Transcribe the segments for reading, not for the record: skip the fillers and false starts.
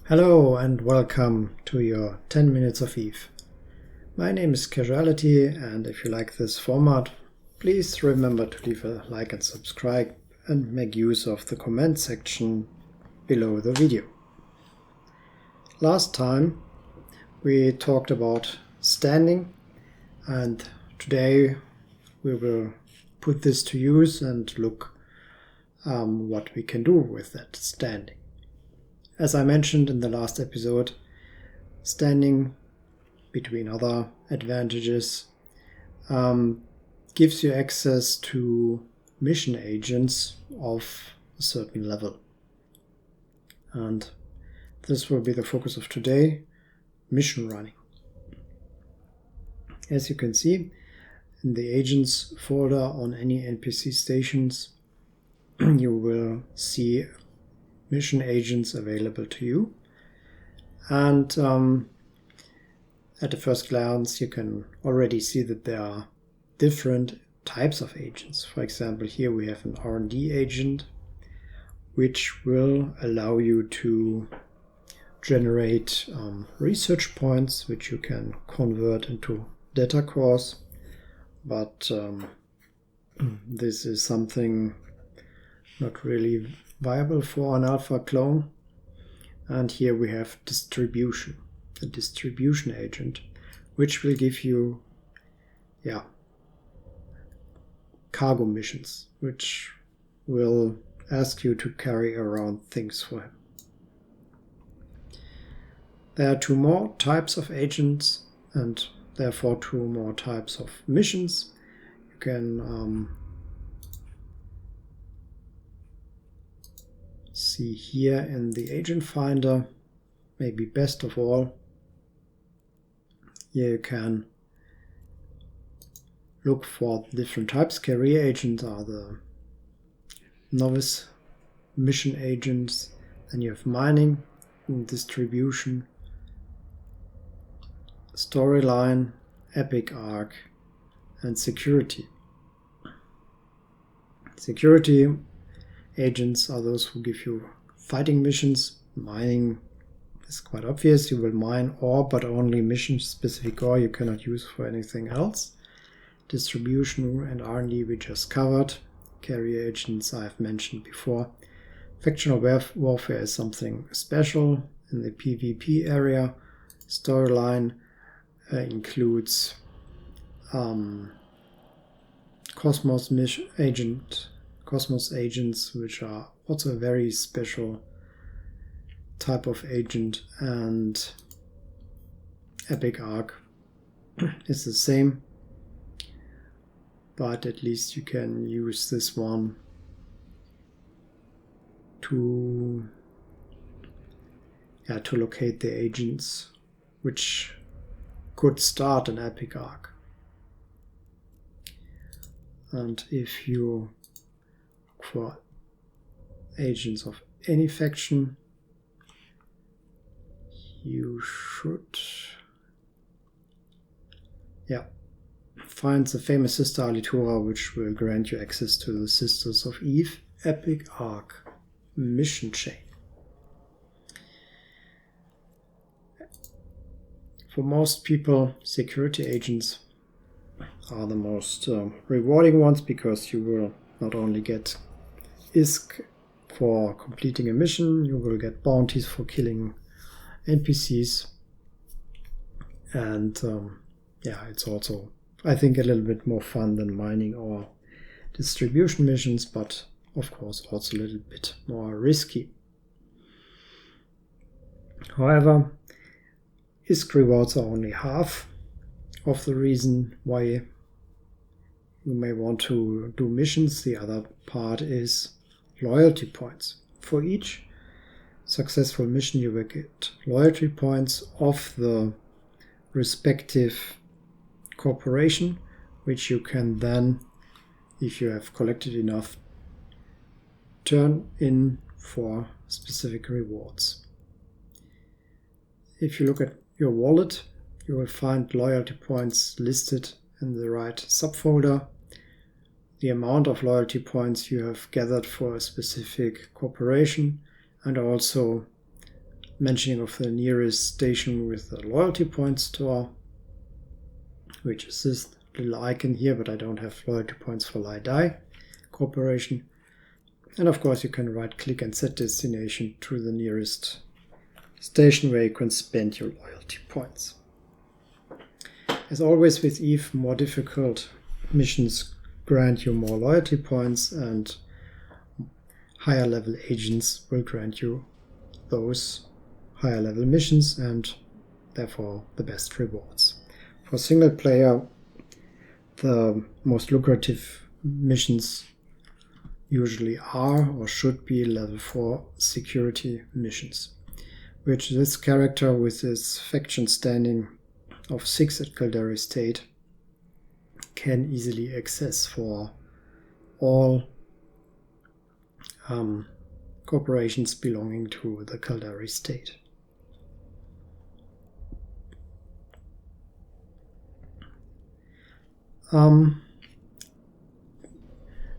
Hello and welcome to your 10 Minutes of Eve. My name is Casuality, and if you like this format, please remember to leave a like and subscribe and make use of the comment section below the video. Last time we talked about standing, and today we will put this to use and look what we can do with that standing. As I mentioned in the last episode, standing, between other advantages, gives you access to mission agents of a certain level. And this will be the focus of today, mission running. As you can see, in the agents folder on any NPC stations, you will see mission agents available to you, and at the first glance you can already see that there are different types of agents. For example, here we have an R&D agent, which will allow you to generate research points which you can convert into data cores, but this is something not really viable for an alpha clone. And here we have distribution, a distribution agent, which will give you cargo missions, which will ask you to carry around things for him. There are two more types of agents and therefore two more types of missions. You can see here in the agent finder, maybe best of all, here you can look for different types. Career agents are the novice mission agents. Then you have mining, distribution, storyline, epic arc, and security. Security agents are those who give you fighting missions. Mining is quite obvious. You will mine ore, but only mission-specific ore. You cannot use for anything else. Distribution and R&D we just covered. Carrier agents I've mentioned before. Factional warfare is something special in the PvP area. Storyline includes Cosmos agents, which are also a very special type of agent, and epic arc is the same, but at least you can use this one to locate the agents which could start an epic arc. And if you look for agents of any faction, you should find the famous Sister Alitura, which will grant you access to the Sisters of Eve Epic Arc mission chain. For most people, security agents are the most rewarding ones, because you will not only get ISK for completing a mission, you will get bounties for killing NPCs, and it's also, I think, a little bit more fun than mining or distribution missions, but of course also a little bit more risky. However, ISK rewards are only half of the reason why you may want to do missions. The other part is loyalty points. For each successful mission you will get loyalty points of the respective corporation, which you can then, if you have collected enough, turn in for specific rewards. If you look at your wallet, you will find loyalty points listed in the right subfolder. The amount of loyalty points you have gathered for a specific corporation, and also mentioning of the nearest station with the loyalty point store, which is this little icon here, but I don't have loyalty points for Lie-Die Corporation. And of course you can right click and set destination to the nearest station where you can spend your loyalty points. As always with Eve, more difficult missions grant you more loyalty points, and higher level agents will grant you those higher level missions and therefore the best rewards. For single player, the most lucrative missions usually are or should be level 4 security missions, which this character with his faction standing of 6 at Caldera State can easily access for all corporations belonging to the Caldera State.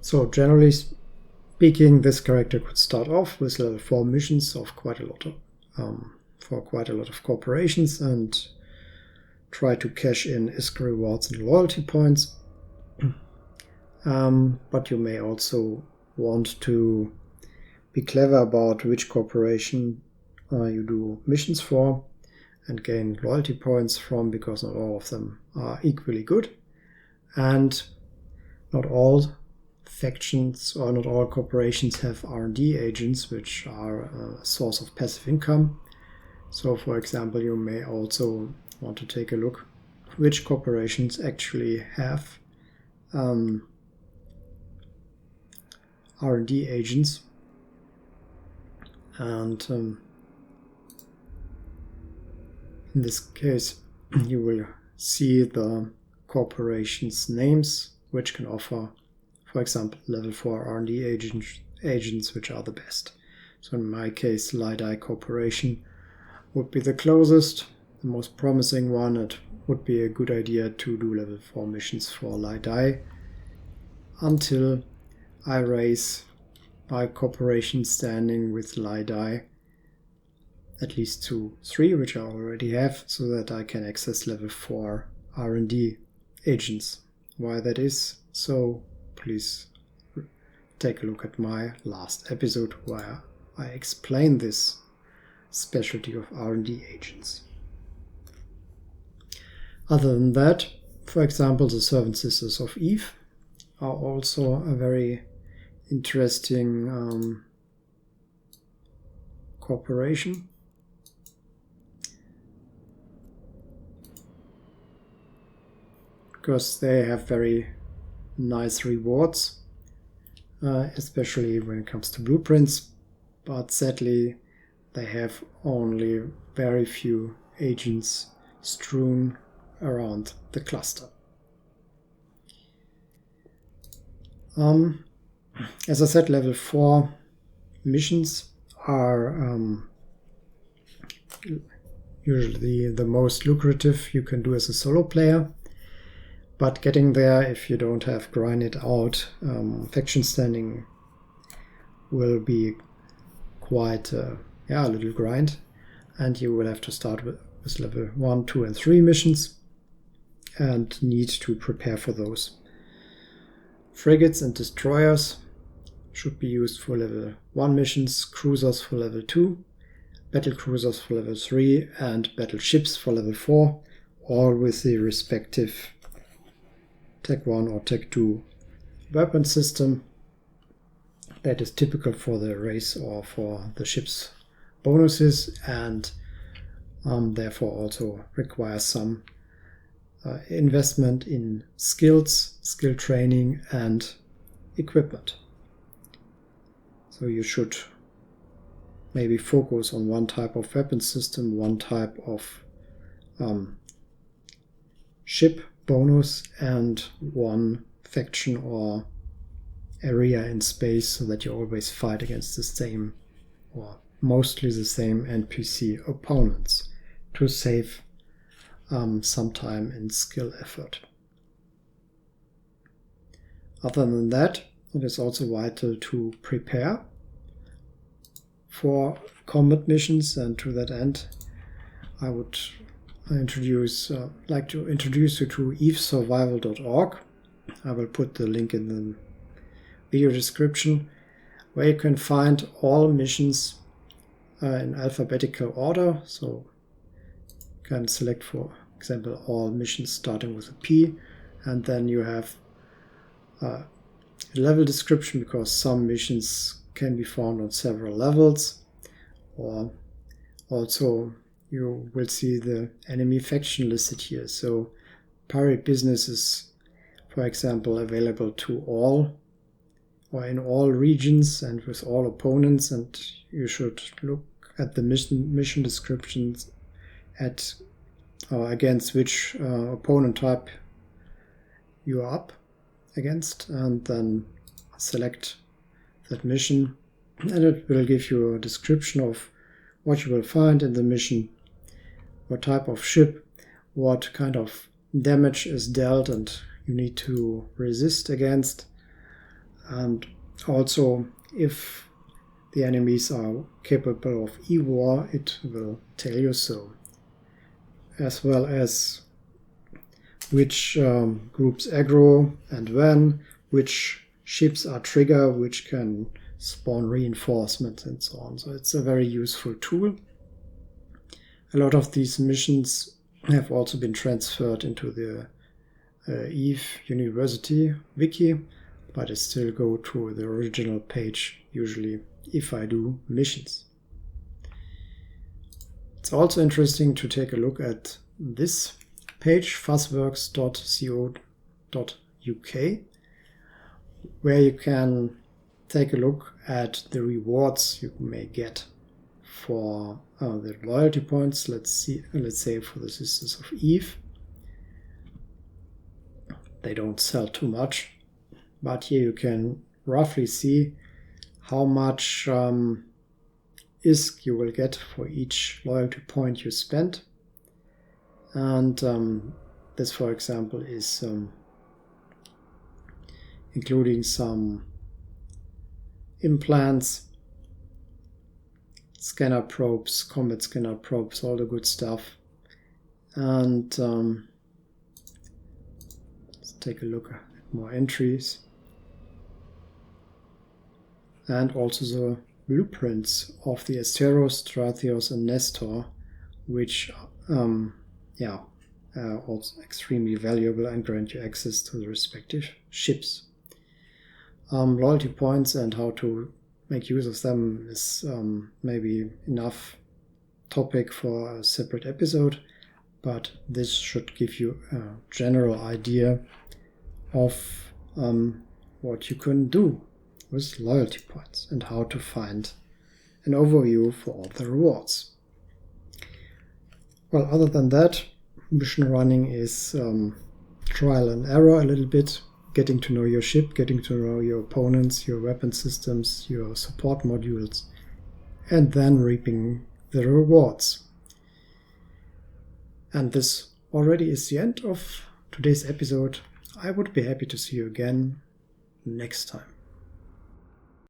So generally speaking, this character could start off with level 4 missions of quite a lot of for quite a lot of corporations and try to cash in ISK rewards and loyalty points. But you may also want to be clever about which corporation you do missions for and gain loyalty points from, because not all of them are equally good, and not all factions or not all corporations have R&D agents, which are a source of passive income. So for example, you may also want to take a look which corporations actually have R&D agents, and in this case you will see the corporations' names which can offer, for example, level 4 R&D agents which are the best. So in my case, Lie-Die Corporation would be the closest, the most promising one. It would be a good idea to do level 4 missions for Lie-Die until I raise my corporation standing with Lie-Die at least to 3, which I already have, so that I can access level 4 R&D agents. Why that is, so please take a look at my last episode where I explain this specialty of R&D agents. Other than that, for example, the Servant Sisters of Eve are also a very interesting corporation. Because they have very nice rewards, especially when it comes to blueprints, but sadly they have only very few agents strewn around the cluster. As I said, level 4 missions are usually the most lucrative you can do as a solo player. But getting there, if you don't have grinded out faction standing, will be quite a little grind, and you will have to start with level 1, 2, and 3 missions and need to prepare for those. Frigates and destroyers should be used for level 1 missions, cruisers for level 2, battle cruisers for level 3, and battleships for level 4, all with the respective Tech 1 or Tech 2 weapon system that is typical for the race or for the ship's bonuses, and therefore also requires some investment in skills, skill training, and equipment. So you should maybe focus on one type of weapon system, one type of ship bonus, and one faction or area in space, so that you always fight against the same or mostly the same NPC opponents to save some time and skill effort. Other than that, it is also vital to prepare for combat missions, and to that end I would like to introduce you to Evesurvival.org. I will put the link in the video description, where you can find all missions in alphabetical order. So you can select, for example, all missions starting with a P, and then you have a level description, because some missions can be found on several levels. Or also you will see the enemy faction listed here. So pirate business is, for example, available to all, or in all regions and with all opponents, and you should look at the mission descriptions against which opponent type you are up against, and then select that mission, and it will give you a description of what you will find in the mission, what type of ship, what kind of damage is dealt and you need to resist against, and also if the enemies are capable of e-war, it will tell you so, as well as which groups aggro and when, which ships are trigger, which can spawn reinforcements and so on. So it's a very useful tool. A lot of these missions have also been transferred into the Eve University wiki, but I still go to the original page usually if I do missions. It's also interesting to take a look at this page, fuzzworks.co.uk, where you can take a look at the rewards you may get for the loyalty points. Let's say for the Sisters of Eve. They don't sell too much, but here you can roughly see how much ISK you will get for each loyalty point you spend. And this, for example, is including some implants, scanner probes, combat scanner probes, all the good stuff. And let's take a look at more entries. And also the blueprints of the Asteros, Strathios, and Nestor, which are also extremely valuable and grant you access to the respective ships. Loyalty points and how to make use of them is maybe enough topic for a separate episode, but this should give you a general idea of what you can do with loyalty points and how to find an overview for all the rewards. Well, other than that, mission running is trial and error a little bit, getting to know your ship, getting to know your opponents, your weapon systems, your support modules, and then reaping the rewards. And this already is the end of today's episode. I would be happy to see you again next time.